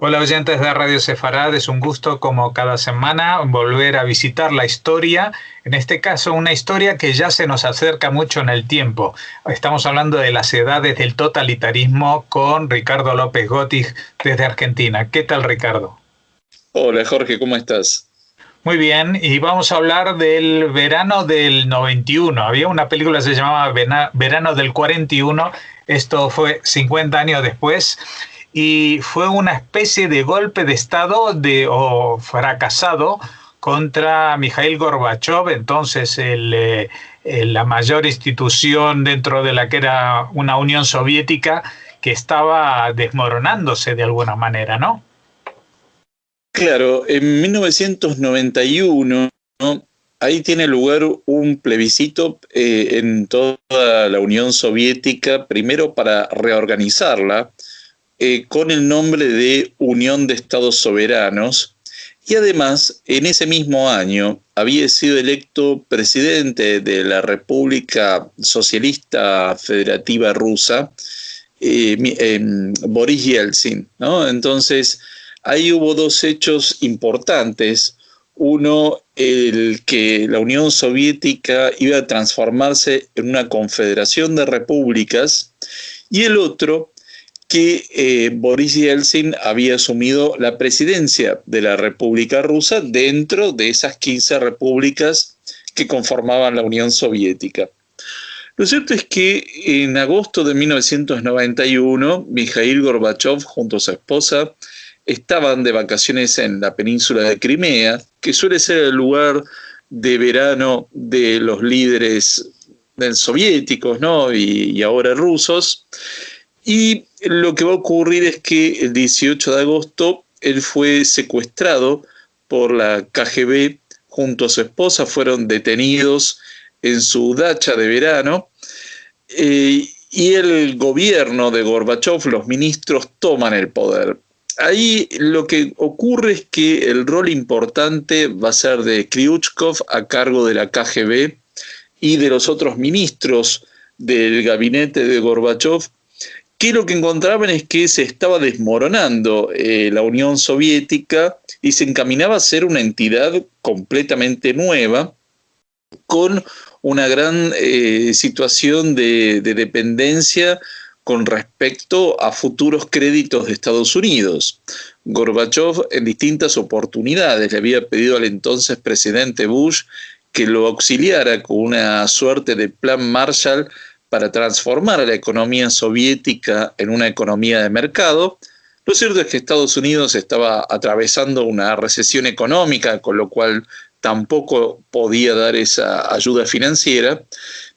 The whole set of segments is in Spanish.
Hola oyentes de Radio Sefarad, es un gusto como cada semana volver a visitar la historia, en este caso una historia que ya se nos acerca mucho en el tiempo. Estamos hablando de las edades del totalitarismo con Ricardo López Gotig desde Argentina. ¿Qué tal, Ricardo? Hola Jorge, ¿cómo estás? Muy bien, y vamos a hablar del verano del 91. Había una película que se llamaba Verano del 41, esto fue 50 años después, y fue una especie de golpe de Estado o fracasado contra Mikhail Gorbachev, entonces la mayor institución dentro de la que era una Unión Soviética que estaba desmoronándose de alguna manera, ¿no? Claro, en 1991, ¿no? Ahí tiene lugar un plebiscito en toda la Unión Soviética, primero para reorganizarla, con el nombre de Unión de Estados Soberanos, y además, en ese mismo año, había sido electo presidente de la República Socialista Federativa Rusa, Boris Yeltsin, ¿no? Entonces, ahí hubo dos hechos importantes. Uno, el que la Unión Soviética iba a transformarse en una confederación de repúblicas, y el otro, que Boris Yeltsin había asumido la presidencia de la República Rusa dentro de esas 15 repúblicas que conformaban la Unión Soviética. Lo cierto es que en agosto de 1991, Mikhail Gorbachev junto a su esposa estaban de vacaciones en la península de Crimea, que suele ser el lugar de verano de los líderes soviéticos, ¿no? y ahora rusos. Y lo que va a ocurrir es que el 18 de agosto él fue secuestrado por la KGB junto a su esposa, fueron detenidos en su dacha de verano, y el gobierno de Gorbachev, los ministros, toman el poder. Ahí lo que ocurre es que el rol importante va a ser de Kryuchkov a cargo de la KGB y de los otros ministros del gabinete de Gorbachev, que lo que encontraban es que se estaba desmoronando la Unión Soviética y se encaminaba a ser una entidad completamente nueva, con una gran situación de dependencia con respecto a futuros créditos de Estados Unidos. Gorbachev en distintas oportunidades le había pedido al entonces presidente Bush que lo auxiliara con una suerte de plan Marshall para transformar a la economía soviética en una economía de mercado. Lo cierto es que Estados Unidos estaba atravesando una recesión económica, con lo cual tampoco podía dar esa ayuda financiera,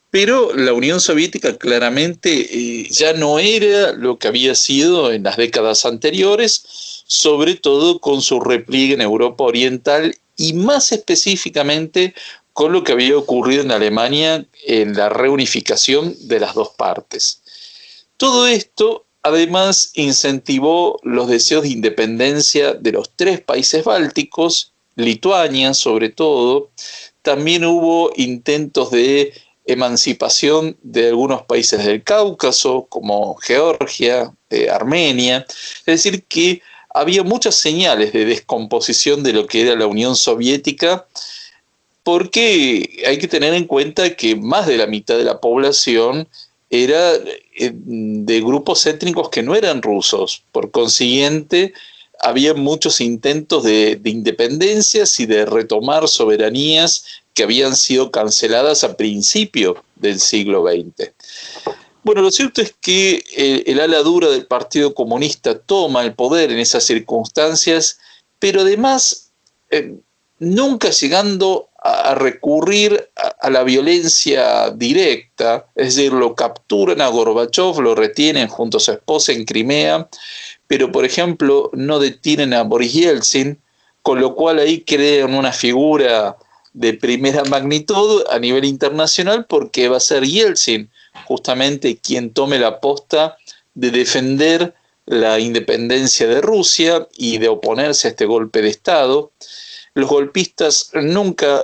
pero la Unión Soviética claramente ya no era lo que había sido en las décadas anteriores, sobre todo con su repliegue en Europa Oriental y más específicamente con lo que había ocurrido en Alemania en la reunificación de las dos partes. Todo esto además incentivó los deseos de independencia de los tres países bálticos, Lituania sobre todo. También hubo intentos de emancipación de algunos países del Cáucaso, como Georgia, Armenia. Es decir, que había muchas señales de descomposición de lo que era la Unión Soviética, porque hay que tener en cuenta que más de la mitad de la población era de grupos étnicos que no eran rusos. Por consiguiente, había muchos intentos de independencias y de retomar soberanías que habían sido canceladas a principio del siglo XX. Bueno, lo cierto es que el ala dura del Partido Comunista toma el poder en esas circunstancias, pero además nunca llegando a recurrir a la violencia directa, es decir, lo capturan a Gorbachev, lo retienen junto a su esposa en Crimea, pero por ejemplo no detienen a Boris Yeltsin, con lo cual ahí crean una figura de primera magnitud a nivel internacional, porque va a ser Yeltsin justamente quien tome la posta de defender la independencia de Rusia y de oponerse a este golpe de Estado. los golpistas nunca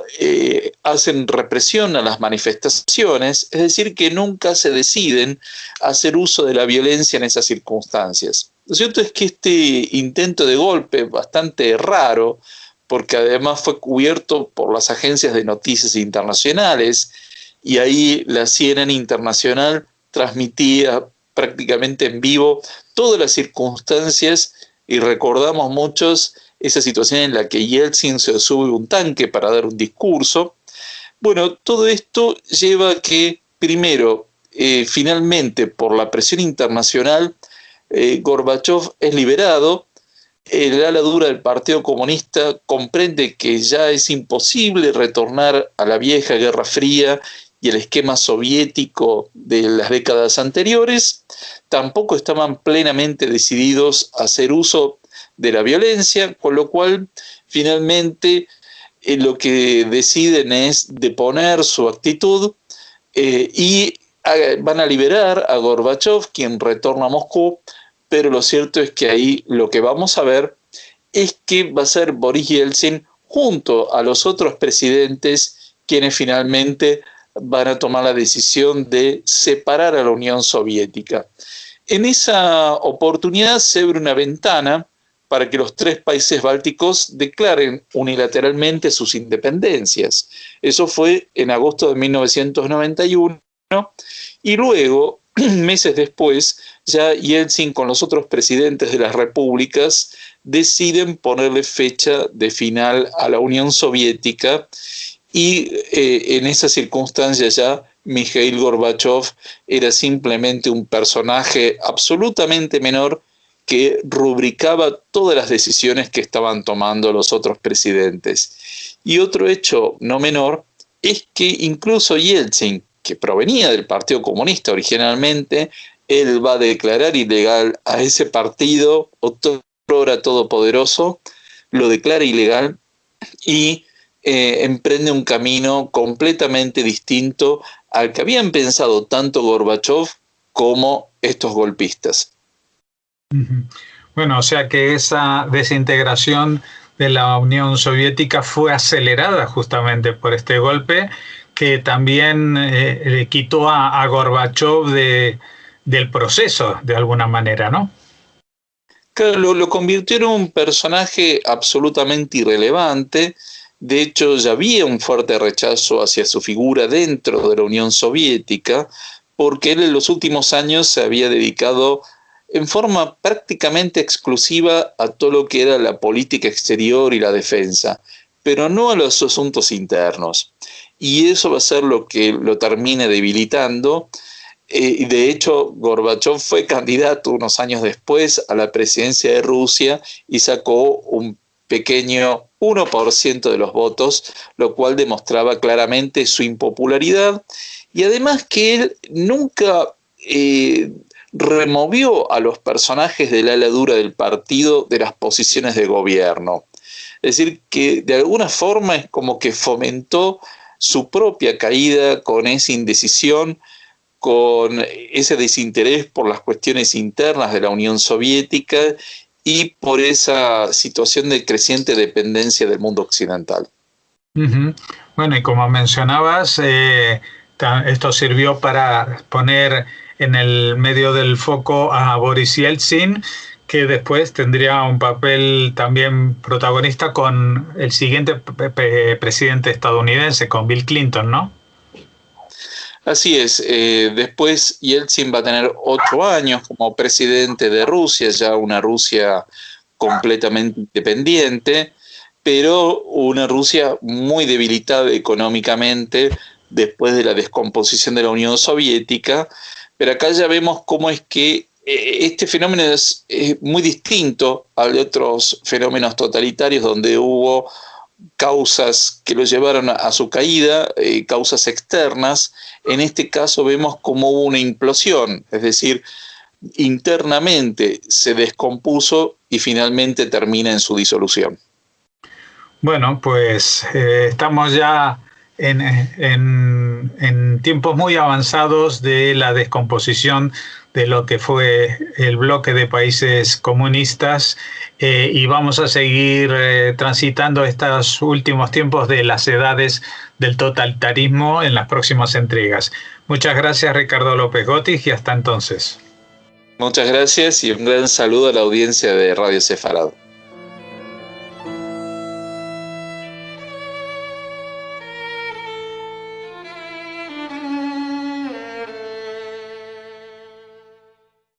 hacen represión a las manifestaciones, es decir, que nunca se deciden a hacer uso de la violencia en esas circunstancias. Lo cierto es que este intento de golpe, bastante raro, porque además fue cubierto por las agencias de noticias internacionales, y ahí la CNN Internacional transmitía prácticamente en vivo todas las circunstancias, y recordamos muchos esa situación en la que Yeltsin se sube a un tanque para dar un discurso. Bueno, todo esto lleva a que, primero, finalmente, por la presión internacional, Gorbachov es liberado. El ala dura del Partido Comunista comprende que ya es imposible retornar a la vieja Guerra Fría y el esquema soviético de las décadas anteriores. Tampoco estaban plenamente decididos a hacer uso de la violencia, con lo cual finalmente lo que deciden es deponer su actitud y van a liberar a Gorbachov, quien retorna a Moscú, pero lo cierto es que ahí lo que vamos a ver es que va a ser Boris Yeltsin junto a los otros presidentes quienes finalmente van a tomar la decisión de separar a la Unión Soviética. En esa oportunidad se abre una ventana para que los tres países bálticos declaren unilateralmente sus independencias. Eso fue en agosto de 1991, y luego, meses después, ya Yeltsin con los otros presidentes de las repúblicas deciden ponerle fecha de final a la Unión Soviética, y en esa circunstancia ya Mikhail Gorbachov era simplemente un personaje absolutamente menor que rubricaba todas las decisiones que estaban tomando los otros presidentes. Y otro hecho no menor es que incluso Yeltsin, que provenía del Partido Comunista originalmente, él va a declarar ilegal a ese partido, otrora todopoderoso, lo declara ilegal y emprende un camino completamente distinto al que habían pensado tanto Gorbachov como estos golpistas. Bueno, o sea que esa desintegración de la Unión Soviética fue acelerada justamente por este golpe, que también le quitó a Gorbachov del proceso, de alguna manera, ¿no? Claro, lo convirtió en un personaje absolutamente irrelevante. De hecho, ya había un fuerte rechazo hacia su figura dentro de la Unión Soviética, porque él en los últimos años se había dedicado en forma prácticamente exclusiva a todo lo que era la política exterior y la defensa, pero no a los asuntos internos. Y eso va a ser lo que lo termine debilitando. Y de hecho, Gorbachov fue candidato unos años después a la presidencia de Rusia y sacó un pequeño 1% de los votos, lo cual demostraba claramente su impopularidad, y además que él nunca removió a los personajes del ala dura del partido de las posiciones de gobierno. Es decir, que de alguna forma es como que fomentó su propia caída con esa indecisión, con ese desinterés por las cuestiones internas de la Unión Soviética y por esa situación de creciente dependencia del mundo occidental. Bueno, y como mencionabas, esto sirvió para poner en el medio del foco a Boris Yeltsin, que después tendría un papel también protagonista con el siguiente presidente estadounidense, con Bill Clinton, ¿no? Así es, después Yeltsin va a tener 8 años como presidente de Rusia, ya una Rusia completamente independiente, pero una Rusia muy debilitada económicamente después de la descomposición de la Unión Soviética. Pero acá ya vemos cómo es que este fenómeno es muy distinto al de otros fenómenos totalitarios donde hubo causas que lo llevaron a su caída, causas externas. En este caso vemos cómo hubo una implosión, es decir, internamente se descompuso y finalmente termina en su disolución. Bueno, pues estamos ya en tiempos muy avanzados de la descomposición de lo que fue el bloque de países comunistas, y vamos a seguir transitando estos últimos tiempos de las edades del totalitarismo en las próximas entregas. Muchas gracias, Ricardo López Gotis, y hasta entonces. Muchas gracias y un gran saludo a la audiencia de Radio Sefarad.